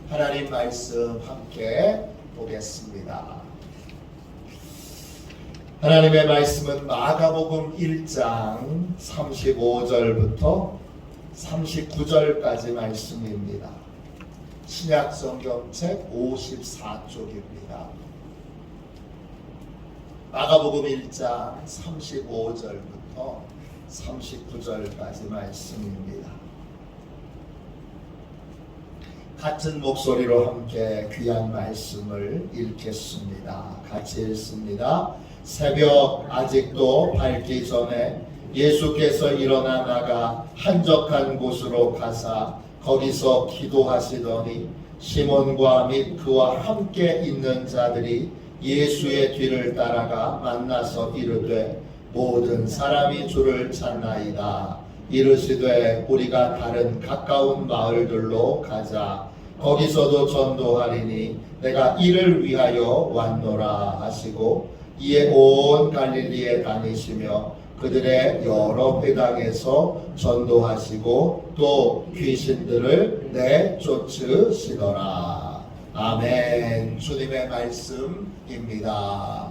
하나님 말씀 함께 보겠습니다. 하나님의 말씀은 마가복음 1장 35절부터 39절까지 말씀입니다. 신약성경책 54쪽입니다. 마가복음 1장 35절부터 39절까지 말씀입니다. 같은 목소리로 함께 귀한 말씀을 읽겠습니다. 같이 읽습니다. 새벽 아직도 밝기 전에 예수께서 일어나 나가 한적한 곳으로 가사 거기서 기도하시더니 시몬과 및 그와 함께 있는 자들이 예수의 뒤를 따라가 만나서 이르되 모든 사람이 주를 찾나이다. 이르시되 우리가 다른 가까운 마을들로 가자. 거기서도 전도하리니 내가 이를 위하여 왔노라 하시고 이에 온 갈릴리에 다니시며 그들의 여러 회당에서 전도하시고 또 귀신들을 내쫓으시더라. 아멘. 주님의 말씀입니다.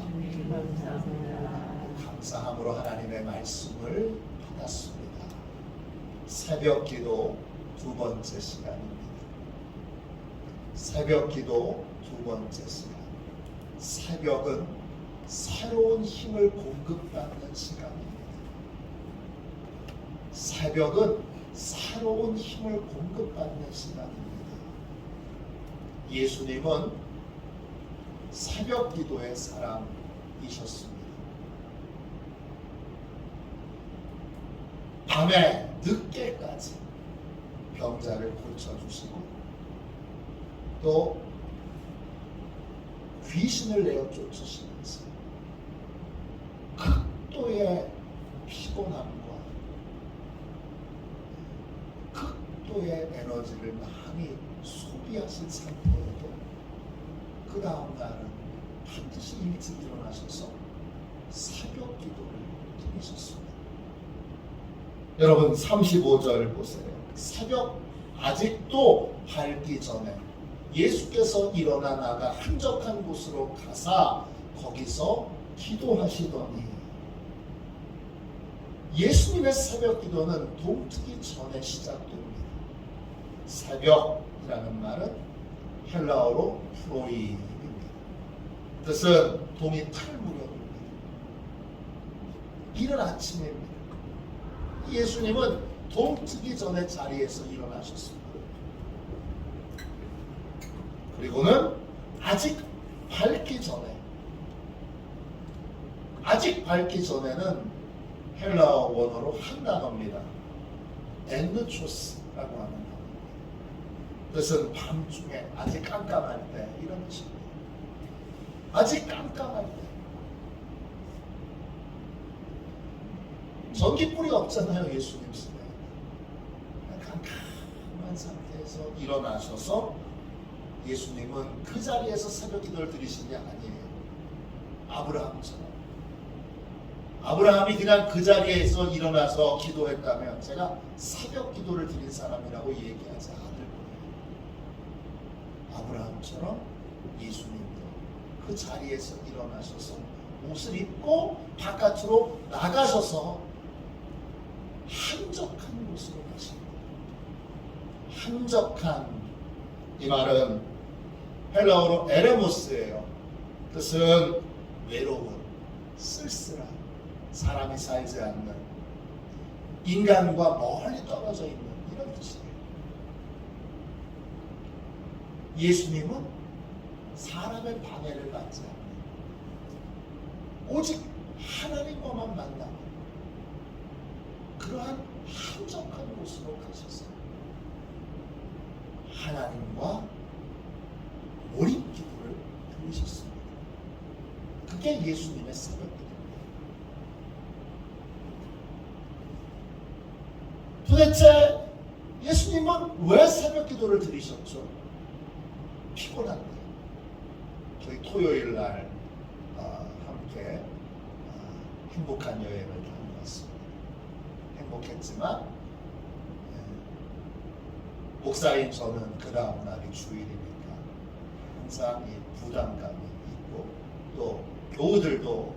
감사함으로 하나님의 말씀을 받았습니다. 새벽 기도 두 번째 시간입니다. 새벽 기도 두 번째 시간. 새벽은 새로운 힘을 공급받는 시간입니다. 새벽은 새로운 힘을 공급받는 시간입니다. 예수님은 새벽 기도의 사람이셨습니다. 밤에 늦게까지 병자를 고쳐주시고 또 귀신을 내어 쫓으시면서 극도의 피곤함과 극도의 에너지를 많이 소비하신 상태에도 그 다음날은 반드시 일찍 일어나셔서 새벽 기도를 드리셨습니다. 여러분 35절 보세요. 새벽 아직도 밝기 전에 예수께서 일어나 나가 한적한 곳으로 가사 거기서 기도하시더니 예수님의 새벽 기도는 동트기 전에 시작됩니다. 새벽이라는 말은 헬라어로 프로이입니다. 뜻은 동이 탈무렵입니다. 이른 아침입니다. 예수님은 동트기 전에 자리에서 일어나셨습니다. 그리고는 아직 밝기 전에는 헬라어 원어로 한 단어입니다. 엔누초스라고 하는 단어입니다. 뜻은 밤중에 아직 깜깜할 때 이런 뜻입니다. 아직 깜깜할 때. 전기불이 없잖아요. 예수님 시대에. 깜깜한 상태에서 일어나셔서 예수님은 그 자리에서 새벽 기도를 드리신 게 아니에요. 아브라함처럼. 아브라함이 그냥 그 자리에서 일어나서 기도했다면 제가 새벽 기도를 드린 사람이라고 얘기하지 않을 거예요. 아브라함처럼 예수님도 그 자리에서 일어나셔서 옷을 입고 바깥으로 나가셔서 한적한 곳으로 가십니다. 한적한 이 말은 헬라어로 에레모스예요. 뜻은 외로운, 쓸쓸한, 사람이 살지 않는, 인간과 멀리 떨어져 있는 이런 뜻이에요. 예수님은 사람의 방해를 받지 않는 오직 하나님과만 만나는 그러한 한적한 곳으로 가셔서 하나님과 몰입 기도를 드리셨습니다. 그게 예수님의 새벽 기도입니다. 도대체 예수님은 왜 새벽 기도를 드리셨죠? 피곤한데. 저희 토요일 날 함께 행복한 여행을 다녀왔습니다. 행복했지만 목사인 저는 그 다음 날이 주일이니까 항상 이 부담감이 있고 또 교우들도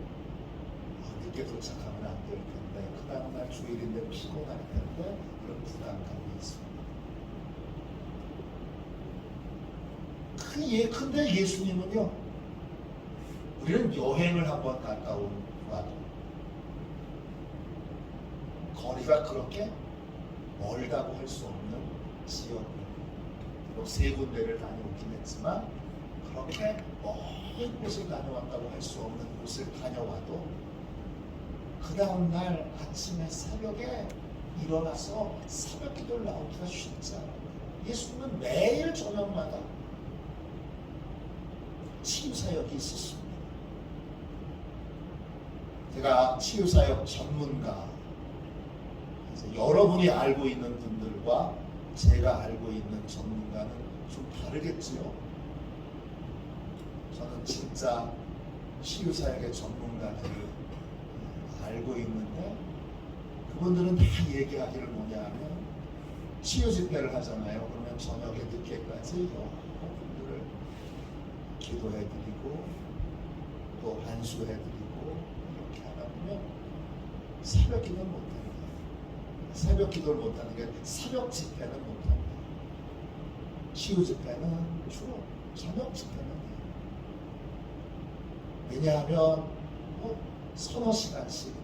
늦게 도착하면 안 될 텐데 그 다음 날 주일인데 피곤할 텐데 그런 부담감이 있습니다. 근데 예수님은요, 우리는 여행을 한번 갔다 와도 거리가 그렇게 멀다고 할 수 없는 지역, 비록 3군데를 다녀오긴 했지만 그렇게 먼 곳을 다녀왔다고 할 수 없는 곳을 다녀와도 그 다음날 아침에 새벽에 일어나서 새벽 기도를 나오기가 쉽지 않아요. 예수님은 매일 저녁마다 치유사역이 있었습니다. 제가 치유사역 전문가, 여러분이 알고 있는 분들과 제가 알고 있는 전문가는 좀 다르겠지요. 저는 진짜 치유사역의 전문가들을 알고 있는데 그분들은 다 얘기하기를 뭐냐 하면 치유 집회를 하잖아요. 그러면 저녁에 늦게까지 여러분들을 기도해드리고 또 안수해드리고 이렇게 하다 보면 새벽 기도는 못합니다. 새벽 기도를 못하는 게 새벽 집회는 못합니다. 치유 집회는 주로 저녁 집회는 해요. 왜냐하면 서너 시간씩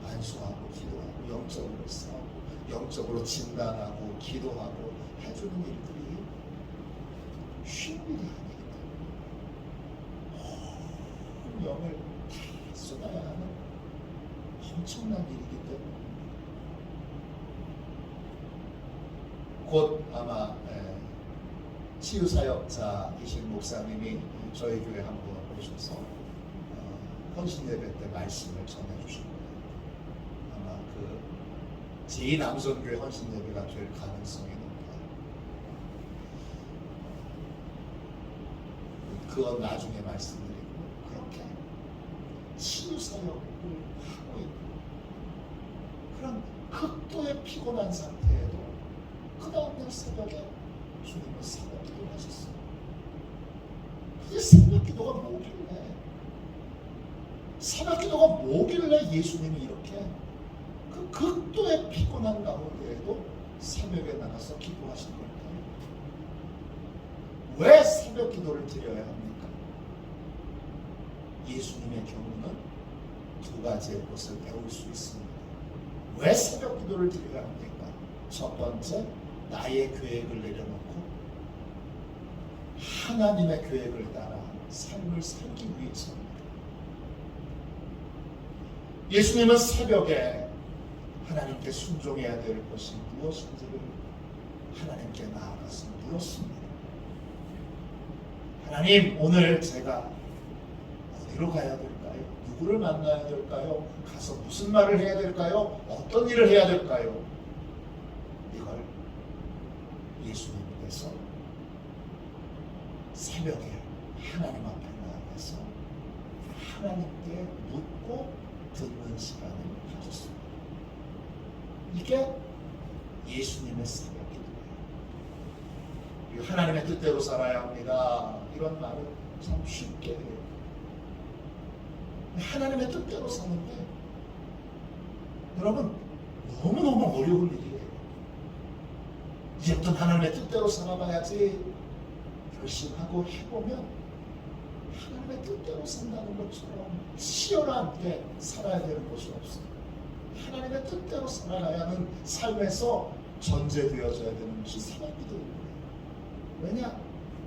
안수하고 기도하고 영적으로 싸우고 영적으로 진단하고 기도하고 해주는 일들이 쉬운 일이 아니기 때문에 영을 다 쏟아야 하는 엄청난 일이기 때문에 곧 아마 치유사역자이신 목사님이 저희 교회 한번 오셔서 헌신예배 때 말씀을 전해주실 거예요. 아마 그 제2남선교회 헌신예배가 될 가능성이 높아요. 그건 나중에 말씀드리고 그렇게 치유사역을 하고 있는 그런 극도의 피곤한 상태에도 그 다음날 새벽에 주님은 새벽 기도를 하셨어요. 그게 새벽 기도가 뭐길래 예수님이 이렇게 그 극도의 피곤한 가운데에도 새벽에 나가서 기도하신 걸까요? 왜 새벽 기도를 드려야 합니까? 예수님의 경우는 2가지의 것을 배울 수 있습니다. 왜 새벽 기도를 드려야 합니까? 첫 번째, 나의 계획을 내려놓고 하나님의 계획을 따라 삶을 살기 위해서입니다. 예수님은 새벽에 하나님께 순종해야 될 것이 무엇인지를 하나님께 나아가서 물었습니다. 하나님, 오늘 제가 어디로 가야 될까요? 누구를 만나야 될까요? 가서 무슨 말을 해야 될까요? 어떤 일을 해야 될까요? 이걸 예수님께서 새벽에 하나님 앞에 나아가서 하나님께 묻고 듣는 시간을 가졌습니다. 이게 예수님의 새벽 기도예요. 하나님의 뜻대로 살아야 합니다. 이런 말은 참 쉽게 해요. 하나님의 뜻대로 사는데 여러분 너무너무 어려운 일이에요. 이제부터 하나님의 뜻대로 살아봐야지 결심하고 해보면 하나님의 뜻대로 산다는 것처럼 치열하게 살아야 되는 것이 없습니다. 하나님의 뜻대로 살아가야 하는 삶에서 전제되어져야 되는 것이 새벽 기도입니다. 왜냐?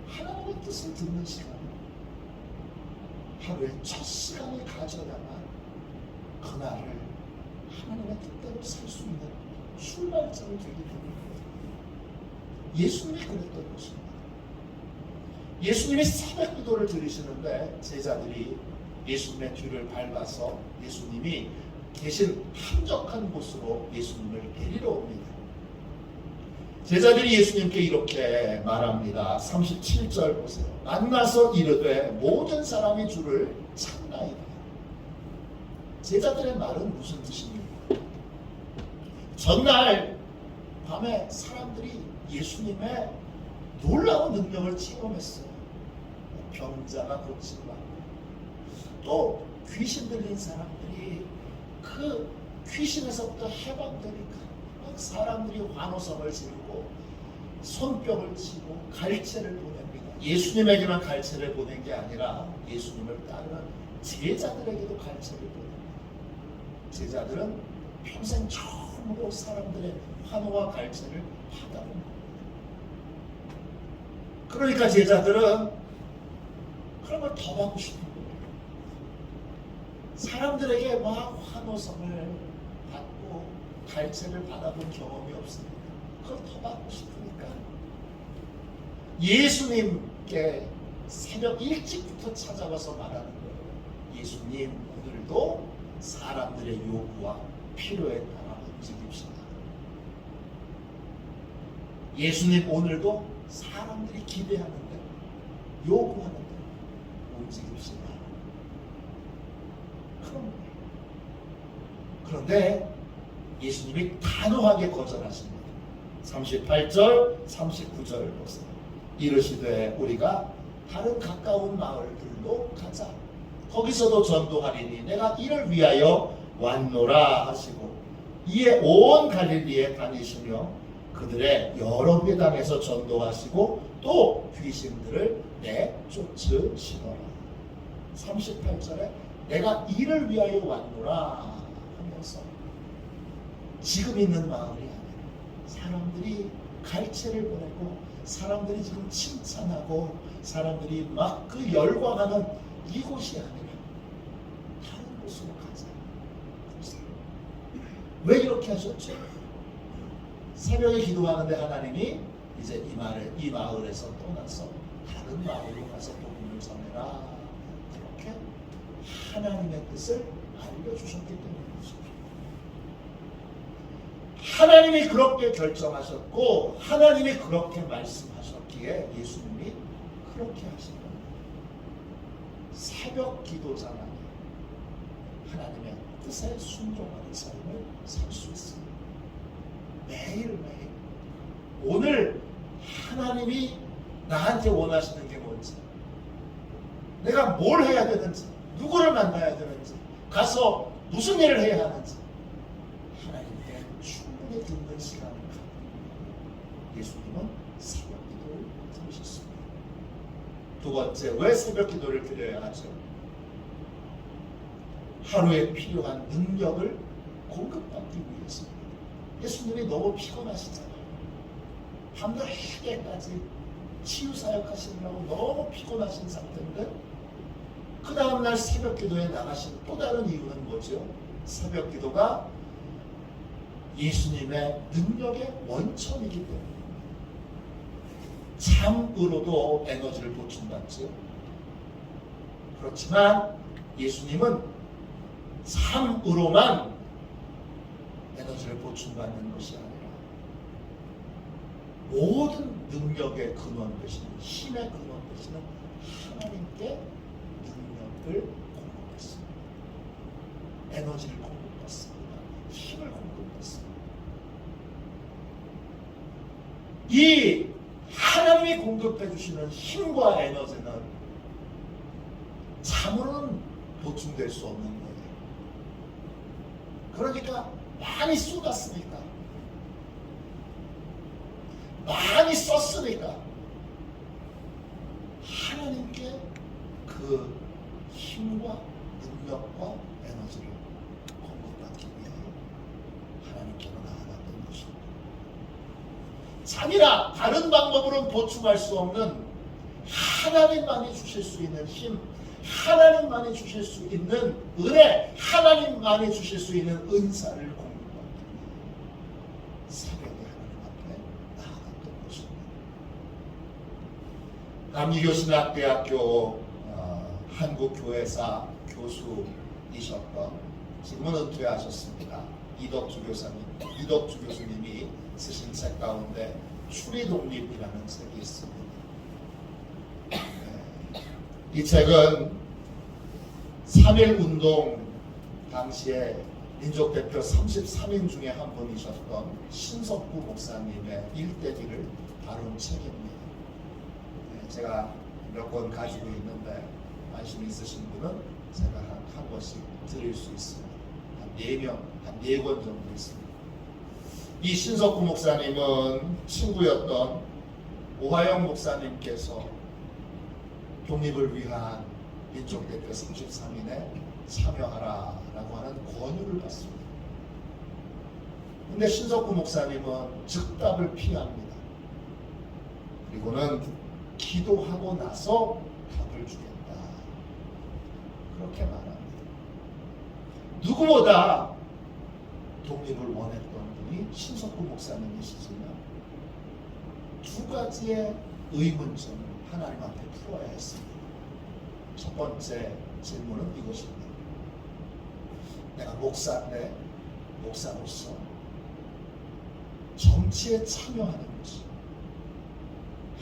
하나님의 뜻을 듣는 시간, 하루의 첫 시간을 가져야만 그날을 하나님의 뜻대로 살 수 있는 출발점이 되기 때문에 예수님이 그랬던 것입니다. 예수님이 새벽 기도를 드리시는데 제자들이 예수님의 뒤를 밟아서 예수님이 계신 한적한 곳으로 예수님을 데리러 옵니다. 제자들이 예수님께 이렇게 말합니다. 37절 보세요. 만나서 이르되 모든 사람이 주를 찾나이다. 제자들의 말은 무슨 뜻입니까? 전날 밤에 사람들이 예수님의 놀라운 능력을 체험했어요. 병자가 고치고 또 귀신 들린 사람들이 그 귀신에서부터 해방되니까 막 사람들이 환호성을 지르고 손뼉을 치고 갈채를 보냅니다. 예수님에게만 갈채를 보낸 게 아니라 예수님을 따르는 제자들에게도 갈채를 보냅니다. 제자들은 평생 처음으로 사람들의 환호와 갈채를 받아본 겁니다. 그러니까 제자들은 그런 걸 더 받고 싶은 거예요. 사람들에게 막 환호성을 받고 갈채를 받아본 경험이 없으니까 그걸 더 받고 싶으니까 예수님께 새벽 일찍부터 찾아와서 말하는 거예요. 예수님, 오늘도 사람들의 요구와 필요에 따라 움직입시다. 예수님, 오늘도 사람들이 기대하는데 요구하는데 움직입시다. 그런 거예요. 그런데 예수님이 단호하게 거절하십니다. 38절, 39절 보세요. 이르시되 우리가 다른 가까운 마을들로 가자. 거기서도 전도하리니 내가 이를 위하여 왔노라 하시고 이에 온 갈릴리에 다니시며 그들의 여러 회당에서 전도하시고 또 귀신들을 내쫓으시더라. 38절에 내가 이를 위하여 왔노라 하면서 지금 있는 마을이 아니라 사람들이 갈채를 보내고 사람들이 지금 칭찬하고 사람들이 막 그 열광하는 이곳이 아니라 다른 곳으로 가자. 왜 이렇게 하셨죠? 새벽에 기도하는데 하나님이 이제 이 마을에서 떠나서 다른 마을로 가서 복음을 전해라. 그렇게 하나님의 뜻을 알려주셨기 때문이죠. 하나님이 그렇게 결정하셨고 하나님이 그렇게 말씀하셨기에 예수님이 그렇게 하신 겁니다. 새벽 기도자만이 하나님의 뜻에 순종하는 삶을 살 수 있습니다. 매일매일 오늘 하나님이 나한테 원하시는 게 뭔지, 내가 뭘 해야 되는지, 누구를 만나야 되는지, 가서 무슨 일을 해야 하는지 하나님께 충분히 듣는 시간을 갖고 예수님은 새벽 기도를 드리셨습니다. 두 번째, 왜 새벽 기도를 드려야 하죠? 하루에 필요한 능력을 공급받기 위해서입니다. 예수님이 너무 피곤하시잖아요. 밤늦게까지 치유사역 하시느라고 너무 피곤하신 상태인데 그 다음날 새벽 기도에 나가신 또 다른 이유는 뭐죠? 새벽 기도가 예수님의 능력의 원천이기 때문에 잠으로도 에너지를 보충받죠. 그렇지만 예수님은 삶으로만 에너지를 보충받는 것이 아니라 모든 능력의 근원 되시는, 힘의 근원 되시는 하나님께 능력을 공급했습니다. 에너지를 공급받습니다. 힘을 공급받습니다. 이 하나님이 공급해 주시는 힘과 에너지는 잠으로는 보충될 수 없는 거예요. 그러니까 많이 쏟았으니까, 많이 썼으니까 하나님께 그 힘과 능력과 에너지를 공급받기 위해 하나님께로 나아갔던 것입니다. 잠이나 다른 방법으로는 보충할 수 없는 하나님만이 주실 수 있는 힘, 하나님만이 주실 수 있는 은혜, 하나님만이 주실 수 있는 은사를 공급받기 위해 새벽에 하나님 앞에 나아갔던 것입니다. 남유교신학대학교 한국교회사 교수이셨던, 지금은 은퇴하셨습니다, 이덕주 교수님이 쓰신 책 가운데 추리독립이라는 책이 있습니다. 이 책은 3.1 운동 당시에 민족대표 33인 중에 한 분이셨던 신석구 목사님의 일대기를 다룬 책입니다. 제가 몇 권 가지고 있는데 관심 있으신 분은 제가 한 권씩 드릴 수 있습니다. 한 4권 정도 있습니다. 이 신석구 목사님은 친구였던 오하영 목사님께서 독립을 위한 민족대표 33인에 참여하라라고 하는 권유를 받습니다. 근데 신석구 목사님은 즉답을 피합니다. 그리고는 기도하고 나서 답을 주겠다. 그렇게 말합니다. 누구보다 독립을 원했던 분이 신석구 목사님이시지만 두 가지의 의문점을 하나님 앞에 풀어야 했습니다. 첫 번째 질문은 이것입니다. 내가 목사로서 정치에 참여하는 것이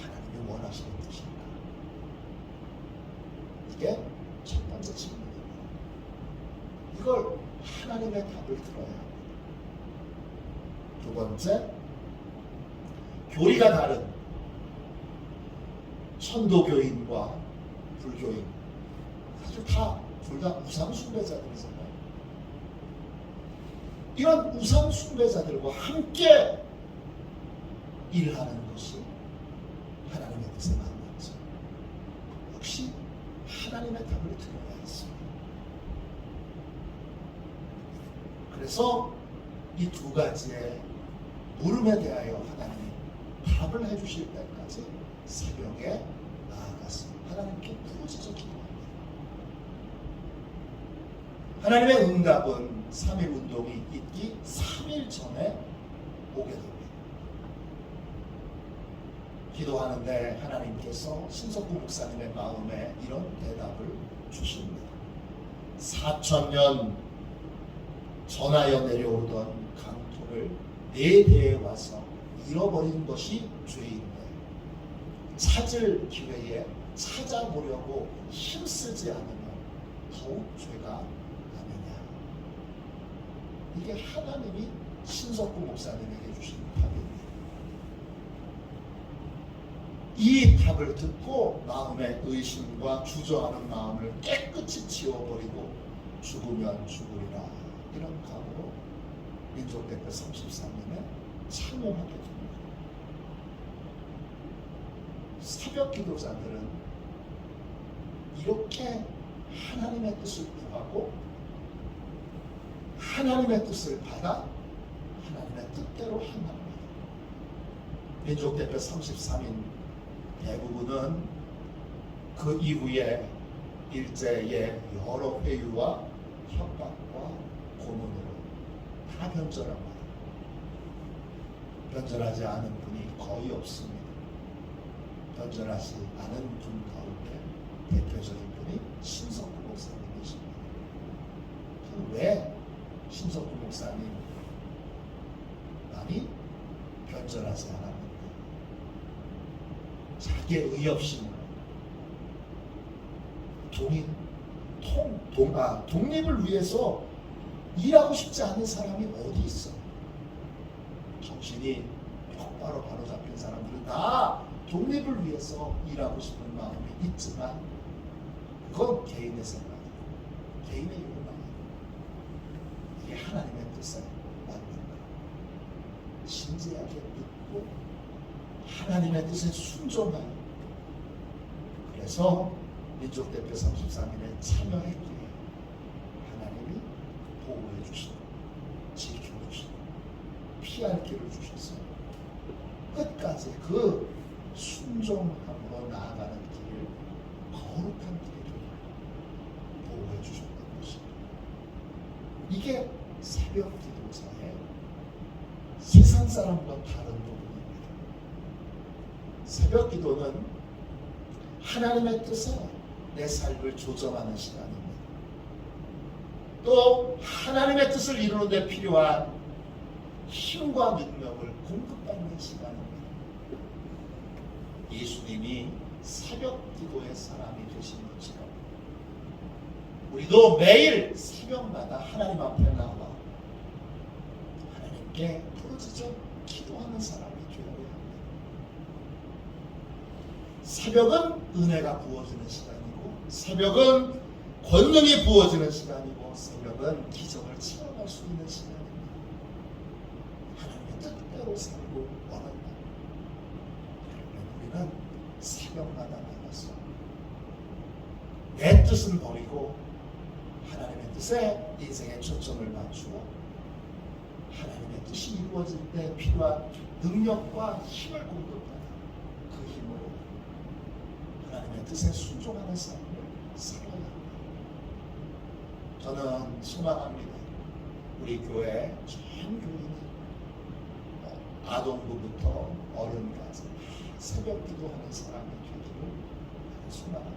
하나님이 원하시는 뜻인가? 이게 첫 번째 질문입니다. 이걸 하나님의 답을 들어야 합니다. 두 번째, 교리가 다른 천도교인과 불교인, 사실 둘 다 우상숭배자들이잖아요. 이런 우상숭배자들과 함께 일하는 것이 하나님의 뜻에 맞는지 역시 하나님의 답을 들어야 했습니다. 그래서 이 두 가지의 물음에 대하여 하나님이 답을 해주실 때까지 새벽에 나아갔습니다. 하나님께 부르짖어 기도합니다. 하나님의 응답은 3.1 운동이 있기 3일 전에 오게 됩니다. 기도하는데 하나님께서 신석구 목사님의 마음에 이런 대답을 주십니다. 4,000년 전하여 내려오던 강토를 내 대에 와서 잃어버린 것이 죄인데 찾을 기회에 찾아보려고 힘쓰지 않으면 더욱 죄가 아니냐. 이게 하나님이 신석구 목사님에게 주신 답입니다. 이 답을 듣고 마음의 의심과 주저하는 마음을 깨끗이 지워버리고 죽으면 죽으리라 이런 각오로 민족대표 33년에 참여하게 됩니다. 새벽 기도자들은 이렇게 하나님의 뜻을 구하고 하나님의 뜻을 받아 하나님의 뜻대로 행합니다. 민족대표 33인 대부분은 그 이후에 일제의 여러 회유와 협박과 고문으로 다 변절합니다. 변절하지 않은 분이 거의 없습니다. 변절하지 않은 분 가운데 대표적인 분이 신석구 목사님이십니다. 왜 신석구 목사님 많이 변절하지 않았는가? 자기의 의협심으로 독립을 위해서 일하고 싶지 않은 사람이 어디 있어? 정신이 똑바로 바로잡힌 사람들은 다 독립을 위해서 일하고 싶은 마음이 있지만 그건 개인의 생각이고 개인의 욕망이고 이게 하나님의 뜻에 맞는가? 진지하게 믿고 하나님의 뜻에 순종하여 그래서 민족대표 33인에 참여했기에 하나님이 보호해 주시고 지켜주시고 피할 길을 주셔서 끝까지 그 순종함으로 나아가는 길을 거룩한 길을 보호해 주셨던 것입니다. 이게 새벽 기도자의 세상 사람과 다른 부분입니다. 새벽 기도는 하나님의 뜻에 내 삶을 조정하는 시간입니다. 또 하나님의 뜻을 이루는 데 필요한 힘과 능력을 공급받는 시간입니다. 예수님이 새벽 기도의 사람이 되신 것처럼 우리도 매일 새벽마다 하나님 앞에 나와 함께 부르짖어 기도하는 사람이 되어야 합니다. 새벽은 은혜가 부어지는 시간이고, 새벽은 권능이 부어지는 시간이고, 새벽은 기적을 체험할 수 있는 시간입니다. 하나님의 뜻대로 살고 원한다. 그러면 우리는 새벽마다 나가서 내 뜻은 버리고 하나님의 뜻에 인생의 초점을 맞추고, 하나님의 뜻이 이루어질 때 필요한 능력과 힘을 공급하는 그 힘으로 하나님의 뜻에 순종하는 삶을 살아야 합니다. 저는 소망합니다. 우리 교회 전 교인이 아동부부터 어른까지 새벽 기도하는 사람이 되기를 소망합니다.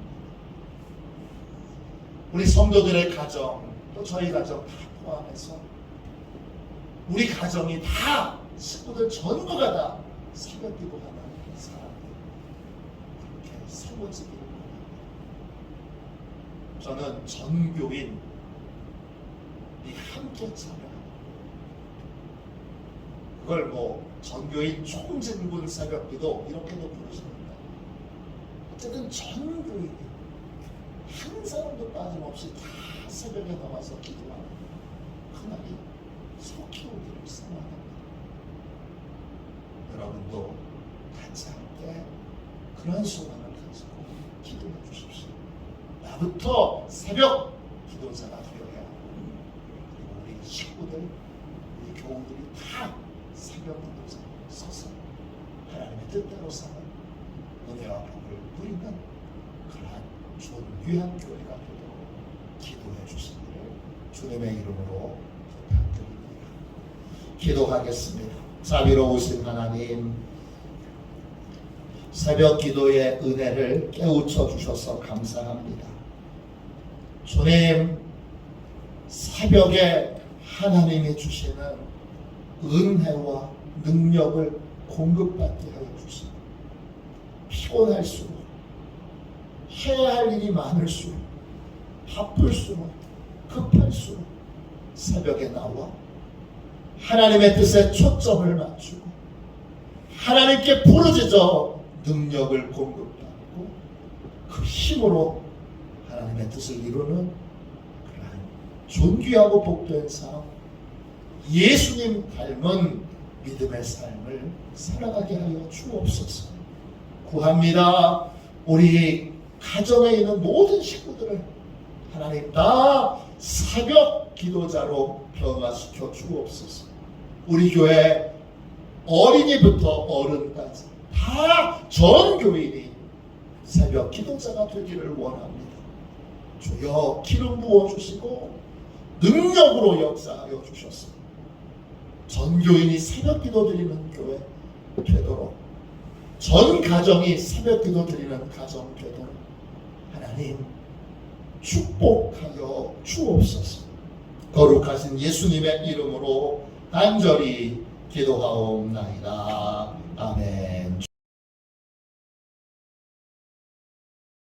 우리 성도들의 가정, 또 저희 가정 다 포함해서 우리 가정이 다, 식구들 전부가 다 새벽 기도하는 사람들, 그렇게 세워지기를 원합니다. 저는 전교인이 함께 참여하는, 그걸 뭐 전교인 총진군 새벽 기도 이렇게도 부르십니다. 어쨌든 전교인이 한 사람도 빠짐없이 다 새벽에 나와서 기도하는 그날이 속히 오기를 소망합니다. 여러분도 같이 함께 그런 소망을 가지고 기도해 주십시오. 나부터 새벽 기도자가 되어야 하고, 그리고 우리 식구들, 우리 교우들이 다 새벽 기도자로 서서 하나님의 뜻대로 사는 은혜와 복을 누리는 그러한 좋은 귀한 교회가 되도록 기도해 주시기를 주님의 이름으로 부탁드립니다. 기도하겠습니다. 자비로우신 하나님, 새벽 기도의 은혜를 깨우쳐 주셔서 감사합니다. 주님, 새벽에 하나님이 주시는 은혜와 능력을 공급받게 하여 주시고, 피곤할수록, 해야 할 일이 많을수록, 바쁠수록, 급할수록 새벽에 나와 하나님의 뜻에 초점을 맞추고 하나님께 부르짖어 능력을 공급받고 그 힘으로 하나님의 뜻을 이루는 그러한 존귀하고 복된 삶, 예수님 닮은 믿음의 삶을 살아가게 하여 주옵소서. 구합니다. 우리 가정에 있는 모든 식구들을 하나님 다 새벽 기도자로 변화시켜 주옵소서. 우리 교회 어린이부터 어른까지 다 전 교인이 새벽 기도자가 되기를 원합니다. 주여 기름 부어주시고 능력으로 역사하여 주셔서 전 교인이 새벽 기도 드리는 교회 되도록, 전 가정이 새벽 기도 드리는 가정 되도록 하나님 축복하여 주옵소서. 거룩하신 예수님의 이름으로 간절히 기도하옵나이다. 아멘.